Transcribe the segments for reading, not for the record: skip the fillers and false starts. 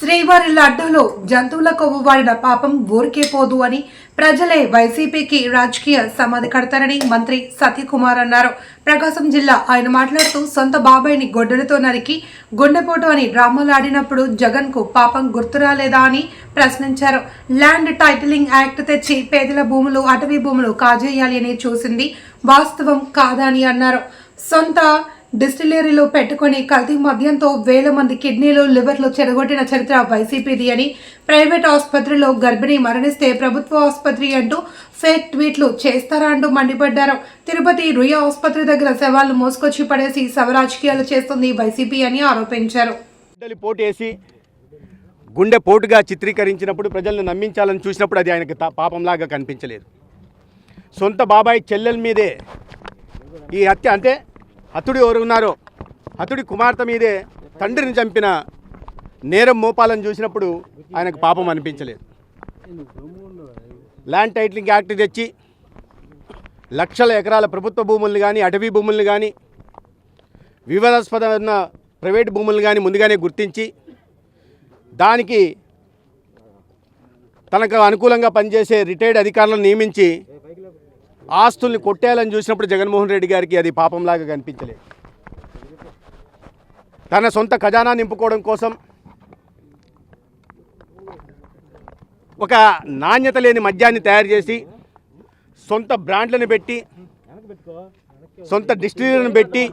శ్రీవారి లడ్డూలో జంతువుల కొవ్వు వాడిన పాపం ఊరికే పోదు అని ప్రజలే వైసీపీకి రాజకీయ సమాధి కడతారని మంత్రి సత్యకుమార్ అన్నారు. ప్రకాశం జిల్లా ఆయన మాట్లాడుతూ సొంత బాబాయిని గొడ్డలతో నరికి గుండెపోటు అని డ్రామాలు ఆడినప్పుడు జగన్ కు పాపం గుర్తురాలేదా అని ప్రశ్నించారు. ల్యాండ్ టైటిలింగ్ యాక్ట్ తెచ్చి పేదల భూములు అటవీ భూములు కాజేయాలి అని చూసింది వాస్తవం కాదని అన్నారు. సొంత డిస్టిలరీలో పెట్టుకుని కల్తీ మద్యంతో వేల మంది కిడ్నీలు లివర్లు చెడగొట్టిన చరిత్ర వైసీపీది అని, ప్రైవేట్ ఆసుపత్రిలో గర్భిణి మరణిస్తే ప్రభుత్వ ఆసుపత్రి అంటూ ఫేక్ ట్వీట్లు చేస్తారా అంటూ మండిపడ్డారు. తిరుపతి రుయా ఆసుపత్రి దగ్గర శవాలను మోసుకొచ్చి పడేసి శవరాజకీయాలు చేస్తుంది వైసీపీ అని ఆరోపించారు. గుండె పోటుగా చిత్రీకరించినప్పుడు ప్రజలను నమ్మించాలని చూసినప్పుడు అది ఆయనకి పాపంలాగా కనిపించలేదు. సొంత బాబాయ్ చెల్లెల మీదే ఈ హత్య, అంటే హతుడు ఎవరు ఉన్నారో హతుడి కుమార్తె మీదే తండ్రిని చంపిన నేరం మోపాలను చూసినప్పుడు ఆయనకు పాపం అనిపించలేదు. ల్యాండ్ టైటిలింగ్ యాక్ట్ తెచ్చి లక్షల ఎకరాల ప్రభుత్వ భూముల్ని కానీ అటవీ భూముల్ని కానీ వివాదాస్పదమైన ప్రైవేట్ భూముల్ని కానీ ముందుగానే గుర్తించి దానికి తనకు అనుకూలంగా పనిచేసే రిటైర్డ్ అధికారులను నియమించి ఆస్తుల్ని కొట్టేయాలని చూసినప్పుడు జగన్మోహన్ రెడ్డి గారికి అది పాపంలాగా కనిపించలేదు. తన సొంత ఖజానా నింపుకోవడం కోసం ఒక నాణ్యత లేని మద్యాన్ని తయారు చేసి సొంత బ్రాండ్లను పెట్టి సొంత డిస్టిలరీలను పెట్టి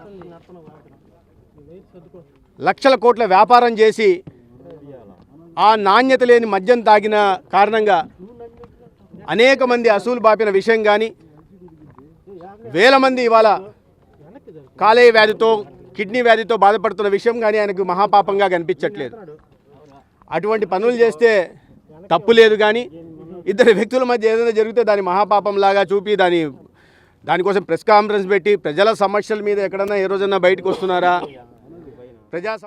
లక్షల కోట్ల వ్యాపారం చేసి ఆ నాణ్యత లేని మద్యం తాగిన కారణంగా అనేక మంది అసూలు బాపిన విషయం కానీ, వేల మంది ఇవాళ కాలేయ వ్యాధితో కిడ్నీ వ్యాధితో బాధపడుతున్న విషయం కానీ ఆయనకు మహాపాపంగా కనిపించట్లేదు. అటువంటి పనులు చేస్తే తప్పు లేదు, కానీ ఇద్దరు వ్యక్తుల మధ్య ఏదైనా జరిగితే దాని మహాపాపంలాగా చూపి దానికోసం ప్రెస్ కాన్ఫరెన్స్ పెట్టి ప్రజల సమస్యల మీద ఎక్కడన్నా ఏ రోజన్నా బయటకు వస్తున్నారా?